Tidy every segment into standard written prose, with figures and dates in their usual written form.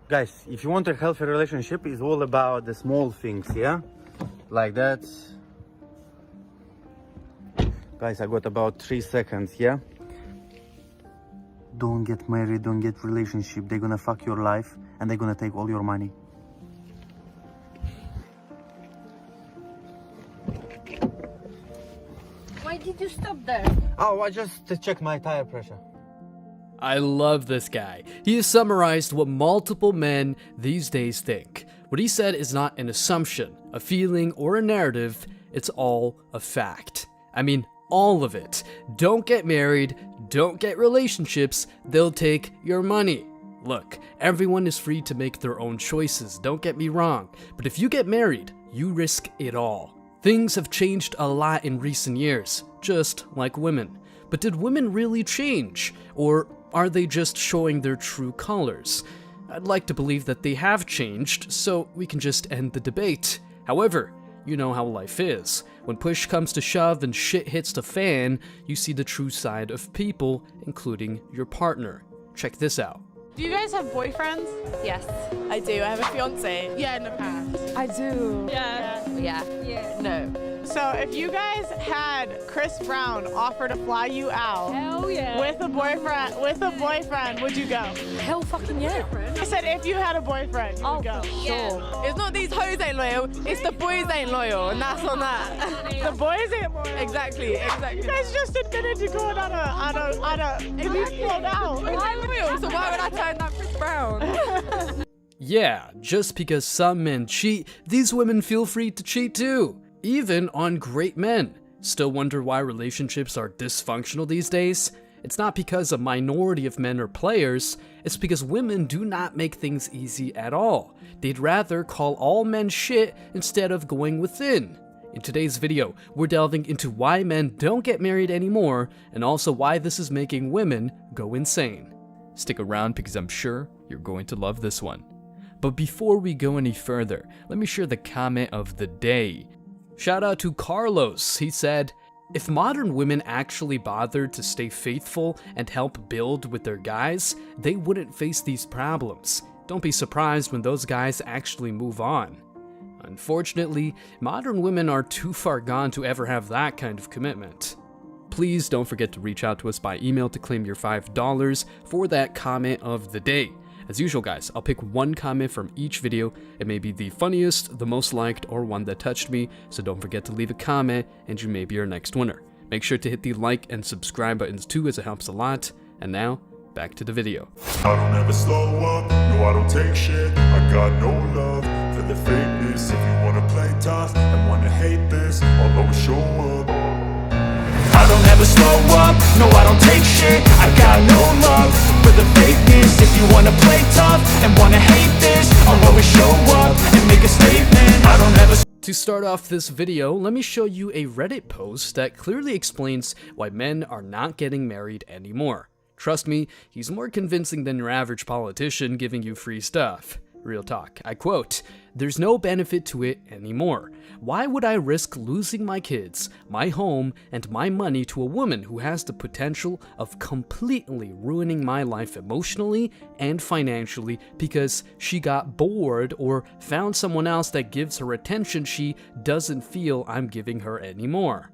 Guys, if you want a healthy relationship, it's all about the small things, yeah? Like that. Guys, I got about 3 seconds, yeah? Don't get married, don't get relationship. They're gonna fuck your life and they're gonna take all your money. Why did you stop there? Oh, I just to check my tire pressure. I love this guy. He has summarized what multiple men these days think. What he said is not an assumption, a feeling, or a narrative. It's all a fact. I mean, all of it. Don't get married, don't get relationships, they'll take your money. Look, everyone is free to make their own choices, don't get me wrong. But if you get married, you risk it all. Things have changed a lot in recent years, just like women. But did women really change? Or are they just showing their true colors? I'd like to believe that they have changed, so we can just end the debate. However, you know how life is. When push comes to shove and shit hits the fan, you see the true side of people, including your partner. Check this out. Do you guys have boyfriends? Yes. I do. I have a fiance. Yeah, in the past. I do. Yeah. Yeah. No. So if you guys had Chris Brown offer to fly you out Hell yeah. with a boyfriend, would you go? Hell fucking yeah. I said if you had a boyfriend, you would go. Sure. It's not these hoes ain't loyal, it's the boys ain't loyal, and that's on that. The boys ain't loyal. Exactly. You guys just admitted to going on a and you pulled out. I'm loyal, so why would I turn down Chris Brown? Yeah, just because some men cheat, these women feel free to cheat too. Even on great men. Still wonder why relationships are dysfunctional these days? It's not because a minority of men are players, it's because women do not make things easy at all. They'd rather call all men shit instead of going within. In today's video, we're delving into why men don't get married anymore, and also why this is making women go insane. Stick around because I'm sure you're going to love this one. But before we go any further, let me share the comment of the day. Shout out to Carlos. He said, if modern women actually bothered to stay faithful and help build with their guys, they wouldn't face these problems. Don't be surprised when those guys actually move on. Unfortunately, modern women are too far gone to ever have that kind of commitment. Please don't forget to reach out to us by email to claim your $5 for that comment of the day. As usual, guys, I'll pick one comment from each video. It may be the funniest, the most liked, or one that touched me, so don't forget to leave a comment and you may be our next winner. Make sure to hit the like and subscribe buttons too, as it helps a lot. And now, back to the video. I don't ever slow up, no I don't take shit. I got no love for the fakeness. If you wanna play tough and wanna hate this, I'll always show up. I don't ever slow up, no I don't take shit. I got no love for the fakeness. If you wanna play tough and wanna hate this, I'll always show up and make a statement. I don't ever. To start off this video, let me show you a Reddit post that clearly explains why men are not getting married anymore. Trust me, he's more convincing than your average politician giving you free stuff. Real talk. I quote, "There's no benefit to it anymore. Why would I risk losing my kids, my home, and my money to a woman who has the potential of completely ruining my life emotionally and financially because she got bored or found someone else that gives her attention she doesn't feel I'm giving her anymore?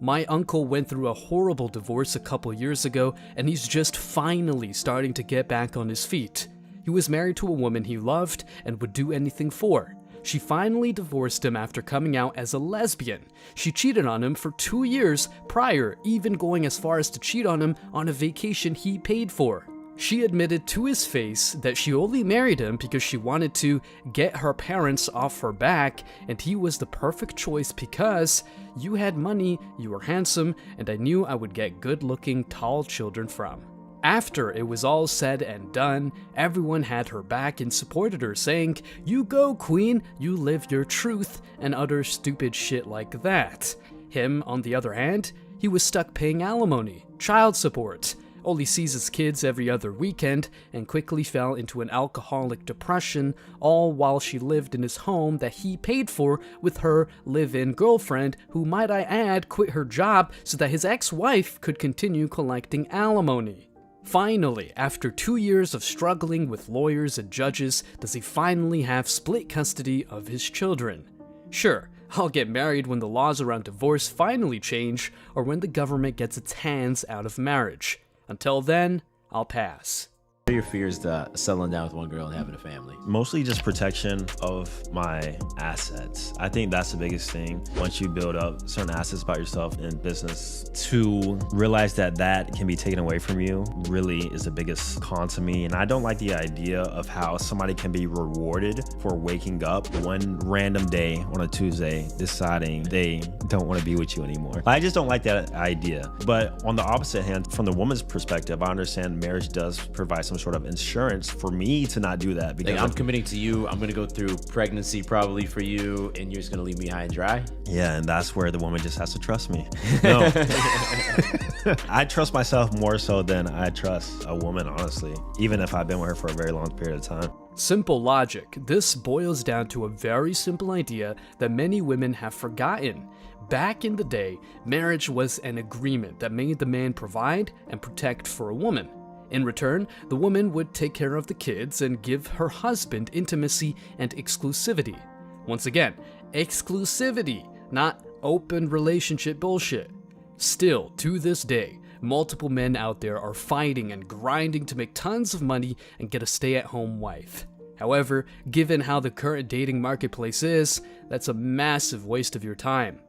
My uncle went through a horrible divorce a couple years ago, and he's just finally starting to get back on his feet. He was married to a woman he loved and would do anything for. She finally divorced him after coming out as a lesbian. She cheated on him for 2 years prior, even going as far as to cheat on him on a vacation he paid for. She admitted to his face that she only married him because she wanted to get her parents off her back, and he was the perfect choice because you had money, you were handsome, and I knew I would get good-looking, tall children from. After it was all said and done, everyone had her back and supported her, saying, "You go, queen, you live your truth," and other stupid shit like that. Him, on the other hand, he was stuck paying alimony, child support, only sees his kids every other weekend, and quickly fell into an alcoholic depression, all while she lived in his home that he paid for with her live-in girlfriend, who, might I add, quit her job so that his ex-wife could continue collecting alimony. Finally, after 2 years of struggling with lawyers and judges, does he finally have split custody of his children. Sure, I'll get married when the laws around divorce finally change or when the government gets its hands out of marriage. Until then, I'll pass. What are your fears to settling down with one girl and having a family? Mostly just protection of my assets. I think that's the biggest thing. Once you build up certain assets about yourself in business, to realize that that can be taken away from you really is the biggest con to me. And I don't like the idea of how somebody can be rewarded for waking up one random day on a Tuesday deciding they don't want to be with you anymore. I just don't like that idea. But on the opposite hand, from the woman's perspective, I understand marriage does provide some sort of insurance for me to not do that, because Like, I'm committing to you. I'm gonna go through pregnancy probably for you, and you're just gonna leave me high and dry. yeah, and that's where the woman just has to trust me. No, I trust myself more so than I trust a woman, honestly, even if I've been with her for a very long period of time. Simple logic. This boils down to a very simple idea that many women have forgotten. Back in the day, marriage was an agreement that made the man provide and protect for a woman. In return, the woman would take care of the kids and give her husband intimacy and exclusivity. Once again, exclusivity, not open relationship bullshit. Still, to this day, multiple men out there are fighting and grinding to make tons of money and get a stay-at-home wife. However, given how the current dating marketplace is, that's a massive waste of your time.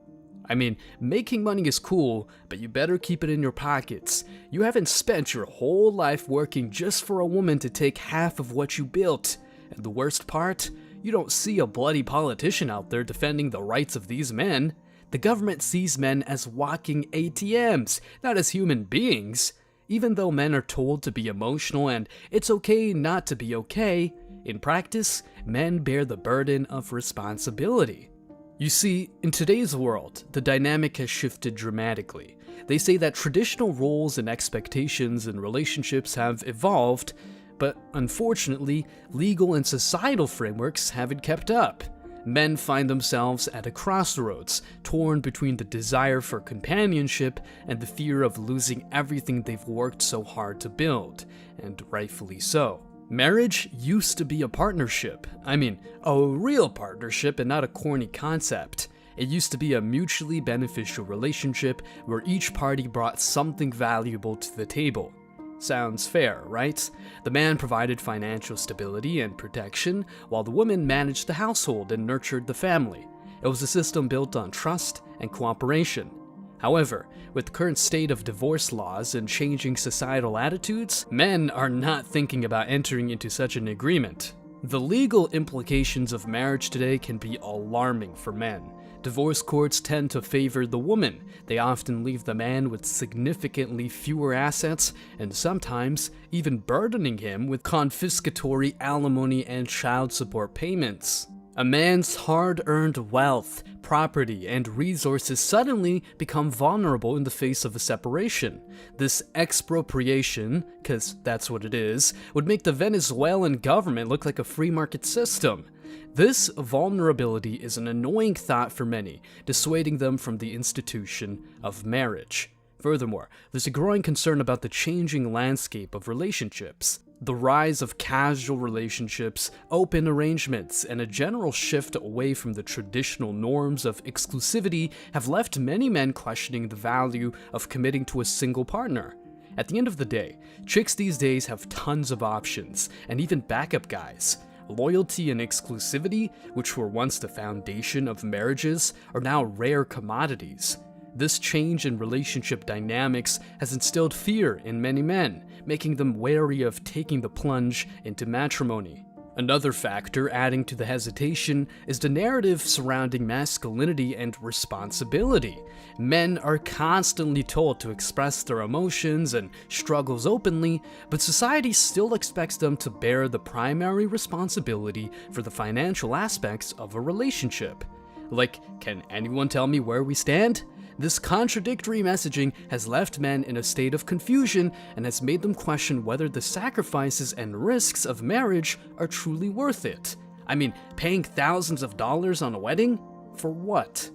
I mean, making money is cool, but you better keep it in your pockets. You haven't spent your whole life working just for a woman to take half of what you built. And the worst part? You don't see a bloody politician out there defending the rights of these men. The government sees men as walking ATMs, not as human beings. Even though men are told to be emotional and it's okay not to be okay, in practice, men bear the burden of responsibility. You see, in today's world, the dynamic has shifted dramatically. They say that traditional roles and expectations in relationships have evolved, but unfortunately, legal and societal frameworks haven't kept up. Men find themselves at a crossroads, torn between the desire for companionship and the fear of losing everything they've worked so hard to build, and rightfully so. Marriage used to be a partnership. I mean, a real partnership and not a corny concept. It used to be a mutually beneficial relationship where each party brought something valuable to the table. Sounds fair, right? The man provided financial stability and protection, while the woman managed the household and nurtured the family. It was a system built on trust and cooperation. However, with the current state of divorce laws and changing societal attitudes, men are not thinking about entering into such an agreement. The legal implications of marriage today can be alarming for men. Divorce courts tend to favor the woman. They often leave the man with significantly fewer assets and sometimes even burdening him with confiscatory alimony and child support payments. A man's hard-earned wealth, property, and resources suddenly become vulnerable in the face of a separation. This expropriation, because that's what it is, would make the Venezuelan government look like a free market system. This vulnerability is an annoying thought for many, dissuading them from the institution of marriage. Furthermore, there's a growing concern about the changing landscape of relationships. The rise of casual relationships, open arrangements, and a general shift away from the traditional norms of exclusivity have left many men questioning the value of committing to a single partner. At the end of the day, chicks these days have tons of options, and even backup guys. Loyalty and exclusivity, which were once the foundation of marriages, are now rare commodities. This change in relationship dynamics has instilled fear in many men, making them wary of taking the plunge into matrimony. Another factor adding to the hesitation is the narrative surrounding masculinity and responsibility. Men are constantly told to express their emotions and struggles openly, but society still expects them to bear the primary responsibility for the financial aspects of a relationship. Like, can anyone tell me where we stand? This contradictory messaging has left men in a state of confusion and has made them question whether the sacrifices and risks of marriage are truly worth it. I mean, paying thousands of dollars on a wedding? For what?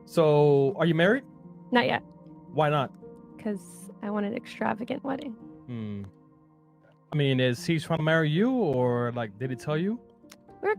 So, are you married? Not yet, Why not? because I want an extravagant wedding. I mean, is he trying to marry you, or like, did he tell you? We're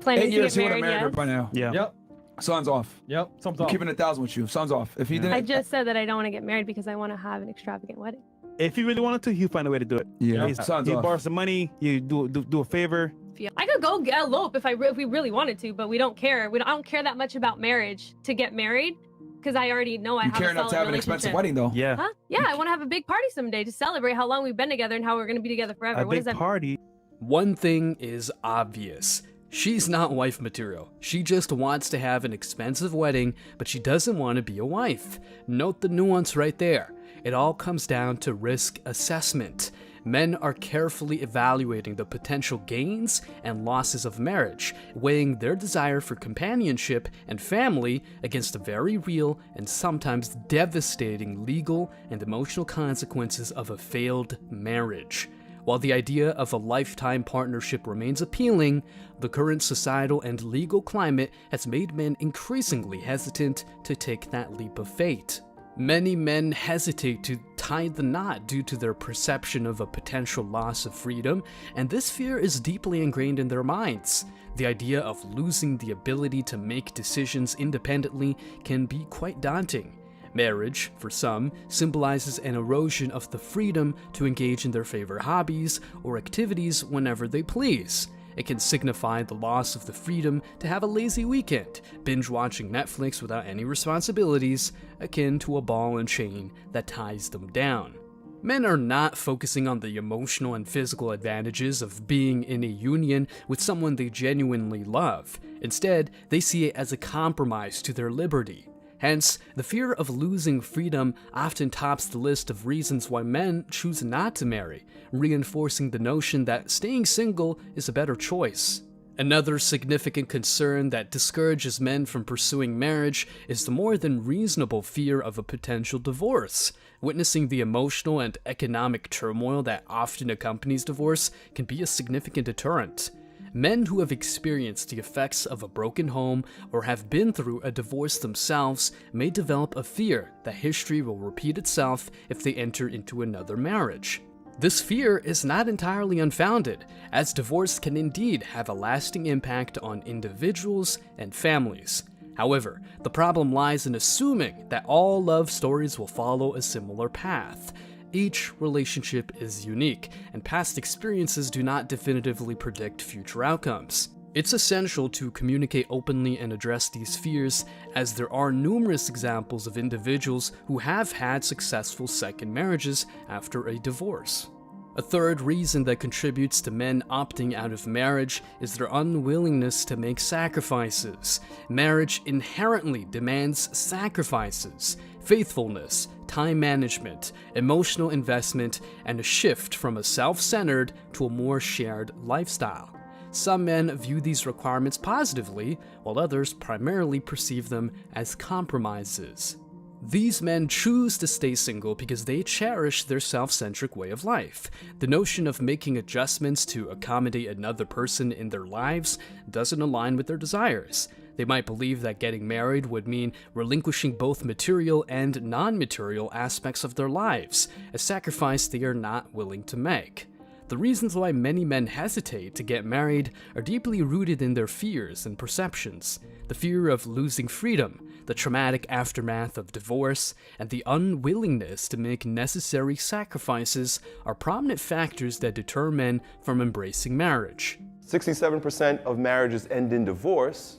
planning 8 to years, get he would have married, married her yes. by now. Yeah. Yep. Son's off. Yep. Something. I'm keeping 1,000 with you. Son's off. If he didn't, I just said that I don't want to get married because I want to have an extravagant wedding. If he really wanted to, he'll find a way to do it. yeah, Yep. son's You off. borrow some money, you do a favor. I could go elope if we really wanted to, but we don't care. I don't care that much about marriage to get married because I already know I You have care a enough solid to have an relationship. expensive wedding, though. Yeah. Huh? Yeah, I want to have a big party someday to celebrate how long we've been together and how we're going to be together forever. A What does big that party. One thing is obvious. She's not wife material. She just wants to have an expensive wedding, but she doesn't want to be a wife. Note the nuance right there. It all comes down to risk assessment. Men are carefully evaluating the potential gains and losses of marriage, weighing their desire for companionship and family against the very real and sometimes devastating legal and emotional consequences of a failed marriage. While the idea of a lifetime partnership remains appealing, the current societal and legal climate has made men increasingly hesitant to take that leap of faith. Many men hesitate to tie the knot due to their perception of a potential loss of freedom, and this fear is deeply ingrained in their minds. The idea of losing the ability to make decisions independently can be quite daunting. Marriage, for some, symbolizes an erosion of the freedom to engage in their favorite hobbies or activities whenever they please. It can signify the loss of the freedom to have a lazy weekend, binge watching Netflix without any responsibilities, akin to a ball and chain that ties them down. Men are not focusing on the emotional and physical advantages of being in a union with someone they genuinely love. Instead, they see it as a compromise to their liberty. Hence, the fear of losing freedom often tops the list of reasons why men choose not to marry, reinforcing the notion that staying single is a better choice. Another significant concern that discourages men from pursuing marriage is the more than reasonable fear of a potential divorce. Witnessing the emotional and economic turmoil that often accompanies divorce can be a significant deterrent. Men who have experienced the effects of a broken home or have been through a divorce themselves may develop a fear that history will repeat itself if they enter into another marriage. This fear is not entirely unfounded, as divorce can indeed have a lasting impact on individuals and families. However, the problem lies in assuming that all love stories will follow a similar path. Each relationship is unique, and past experiences do not definitively predict future outcomes. It's essential to communicate openly and address these fears, as there are numerous examples of individuals who have had successful second marriages after a divorce. A third reason that contributes to men opting out of marriage is their unwillingness to make sacrifices. Marriage inherently demands sacrifices, faithfulness, time management, emotional investment, and a shift from a self-centered to a more shared lifestyle. Some men view these requirements positively, while others primarily perceive them as compromises. These men choose to stay single because they cherish their self-centric way of life. The notion of making adjustments to accommodate another person in their lives doesn't align with their desires. They might believe that getting married would mean relinquishing both material and non-material aspects of their lives, a sacrifice they are not willing to make. The reasons why many men hesitate to get married are deeply rooted in their fears and perceptions. The fear of losing freedom, the traumatic aftermath of divorce, and the unwillingness to make necessary sacrifices are prominent factors that deter men from embracing marriage. 67% of marriages end in divorce,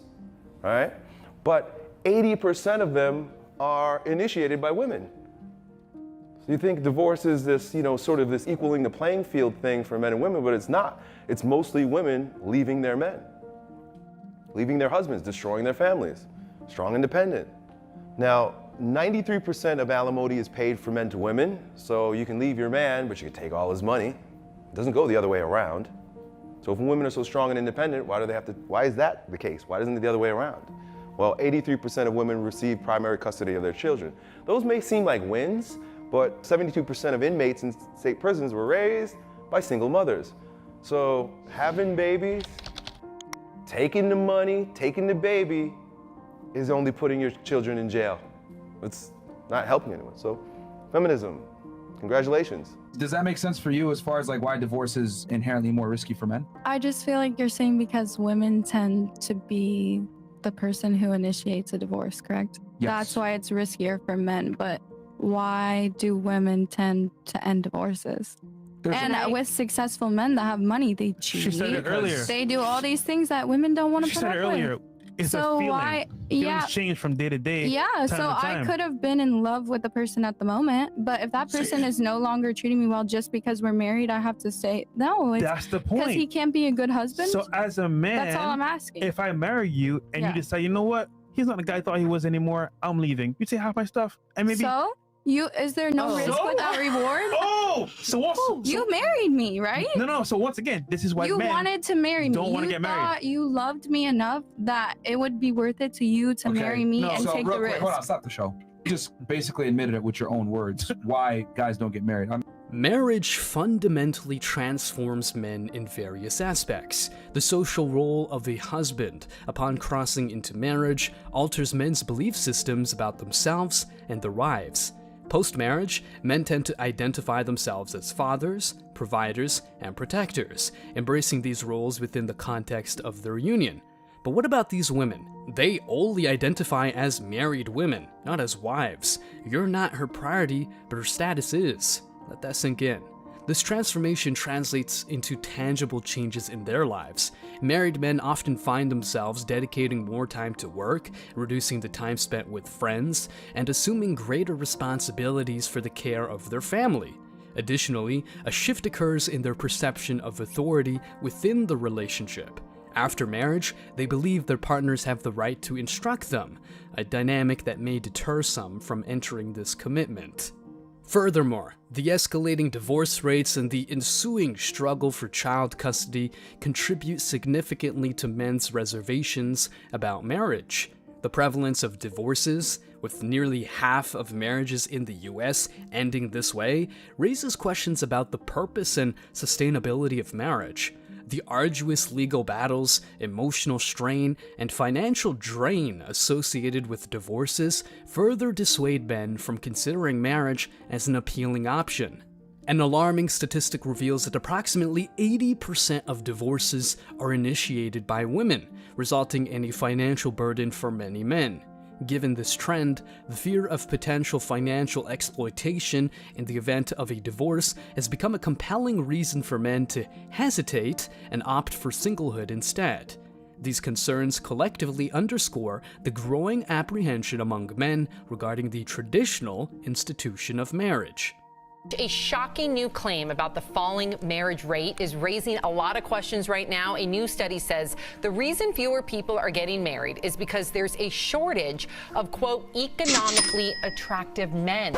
right? But 80% of them are initiated by women. So you think divorce is this, sort of this equaling the playing field thing for men and women, but it's not. It's mostly women leaving their men, leaving their husbands, destroying their families, strong, independent. Now, 93% of alimony is paid for men to women, so you can leave your man, but you can take all his money. It doesn't go the other way around. So if women are so strong and independent, why is that the case? Why isn't it the other way around? Well, 83% of women receive primary custody of their children. Those may seem like wins, but 72% of inmates in state prisons were raised by single mothers. So having babies, taking the money, taking the baby, is only putting your children in jail. It's not helping anyone. So feminism, Congratulations. Does that make sense for you as far as like why divorce is inherently more risky for men? I just feel like you're saying because women tend to be the person who initiates a divorce, correct? Yes. That's why it's riskier for men, but why do women tend to end divorces? With successful men that have money, they cheat. She said it earlier. They do all these things that women don't want to She put said up it earlier. with. It's So a feeling. why- Feelings yeah. change from day to day. Yeah, time so to I time. could have been in love with the person at the moment, but if that person is no longer treating me well just because we're married, I have to say no. That's the point. Because he can't be a good husband. So as a man, That's all I'm asking. if I marry you and Yeah. you decide, you know what, he's not the guy I thought he was anymore, I'm leaving. You take half my stuff and maybe. So is there no risk So? without reward? Oh, so what's You married me, right? No. So once again, this is why You men wanted to marry me. don't want to You get married. thought you loved me enough that it would be worth it to you to marry me and so take real the quick, risk. hold on, stop the show. You just basically admitted it with your own words why guys don't get married. Marriage fundamentally transforms men in various aspects. The social role of a husband upon crossing into marriage alters men's belief systems about themselves and their wives. Post-marriage, men tend to identify themselves as fathers, providers, and protectors, embracing these roles within the context of their union. But what about these women? They only identify as married women, not as wives. You're not her priority, but her status is. Let that sink in. This transformation translates into tangible changes in their lives. Married men often find themselves dedicating more time to work, reducing the time spent with friends, and assuming greater responsibilities for the care of their family. Additionally, a shift occurs in their perception of authority within the relationship. After marriage, they believe their partners have the right to instruct them, a dynamic that may deter some from entering this commitment. Furthermore, the escalating divorce rates and the ensuing struggle for child custody contribute significantly to men's reservations about marriage. The prevalence of divorces, with nearly half of marriages in the US ending this way, raises questions about the purpose and sustainability of marriage. The arduous legal battles, emotional strain, and financial drain associated with divorces further dissuade men from considering marriage as an appealing option. An alarming statistic reveals that approximately 80% of divorces are initiated by women, resulting in a financial burden for many men. Given this trend, the fear of potential financial exploitation in the event of a divorce has become a compelling reason for men to hesitate and opt for singlehood instead. These concerns collectively underscore the growing apprehension among men regarding the traditional institution of marriage. A shocking new claim about the falling marriage rate is raising a lot of questions right now. A new study says the reason fewer people are getting married is because there's a shortage of, quote, economically attractive men.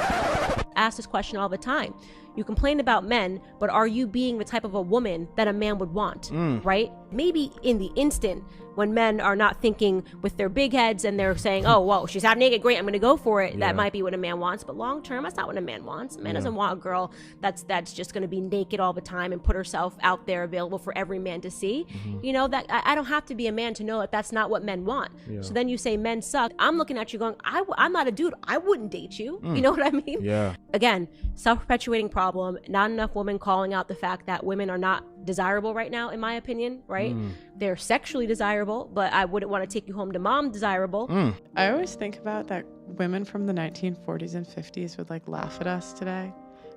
Ask this question all the time. You complain about men, but are you being the type of a woman that a man would want, right? Maybe in the instant when men are not thinking with their big heads and they're saying, oh, whoa, she's half naked, great, I'm gonna go for it. That might be what a man wants, but long term, that's not what a man wants. A man doesn't want a girl that's just gonna be naked all the time and put herself out there available for every man to see. You know, that I don't have to be a man to know that that's not what men want. So then you say men suck. I'm looking at you going, I'm not a dude, I wouldn't date you. You know what I mean? Yeah. Again, self-perpetuating problem, not enough women calling out the fact that women are not desirable right now, in my opinion, right? They're sexually desirable, but I wouldn't want to take you home to mom desirable. I always think about that women from the 1940s and 50s would like laugh at us today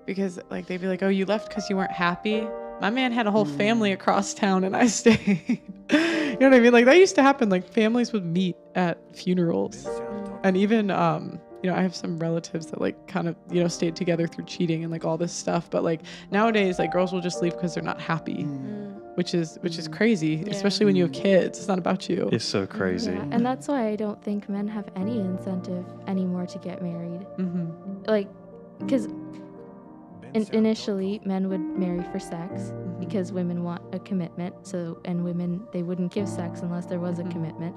because like they'd be like, oh, you left because you weren't happy. My man had a whole family across town and I stayed. You know what I mean? Like that used to happen. Like families would meet at funerals. And even, you know, I have some relatives that like kind of, you know, stayed together through cheating and like all this stuff. But like nowadays, like girls will just leave because they're not happy, which is crazy, especially when you have kids. It's not about you. It's so crazy. Yeah, and that's why I don't think men have any incentive anymore to get married. Like, because initially men would marry for sex because women want a commitment. So, and women, they wouldn't give sex unless there was a commitment.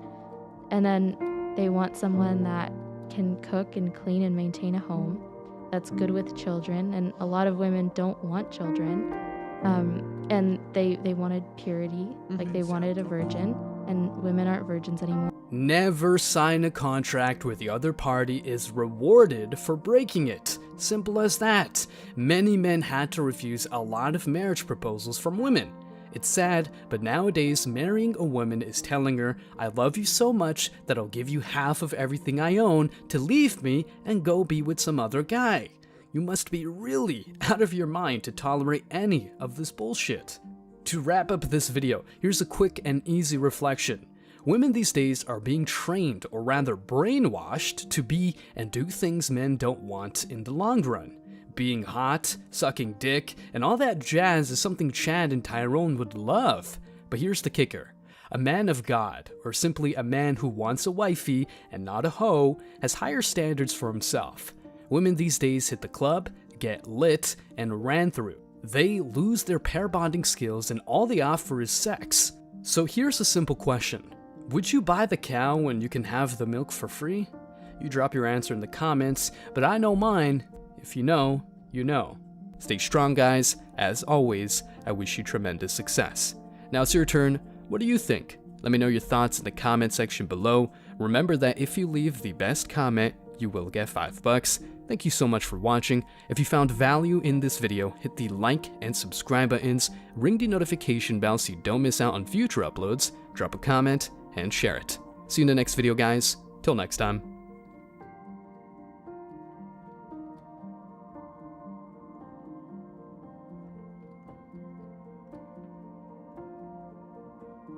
And then they want someone that can cook and clean and maintain a home that's good with children, and a lot of women don't want children, and they wanted purity, like they wanted a virgin, and women aren't virgins anymore. Never sign a contract where the other party is rewarded for breaking it. Simple as that. Many men had to refuse a lot of marriage proposals from women. It's sad, but nowadays marrying a woman is telling her, I love you so much that I'll give you half of everything I own to leave me and go be with some other guy. You must be really out of your mind to tolerate any of this bullshit. To wrap up this video, here's a quick and easy reflection. Women these days are being trained, or rather brainwashed, to be and do things men don't want in the long run. Being hot, sucking dick, and all that jazz is something Chad and Tyrone would love. But here's the kicker. A man of God, or simply a man who wants a wifey and not a hoe, has higher standards for himself. Women these days hit the club, get lit, and ran through. They lose their pair bonding skills and all they offer is sex. So here's a simple question. Would you buy the cow when you can have the milk for free? You drop your answer in the comments, but I know mine. If you know, you know. Stay strong, guys. As always, I wish you tremendous success. Now it's your turn. What do you think? Let me know your thoughts in the comment section below. Remember that if you leave the best comment, you will get $5. Thank you so much for watching. If you found value in this video, hit the like and subscribe buttons, ring the notification bell so you don't miss out on future uploads, drop a comment, and share it. See you in the next video, guys. Till next time.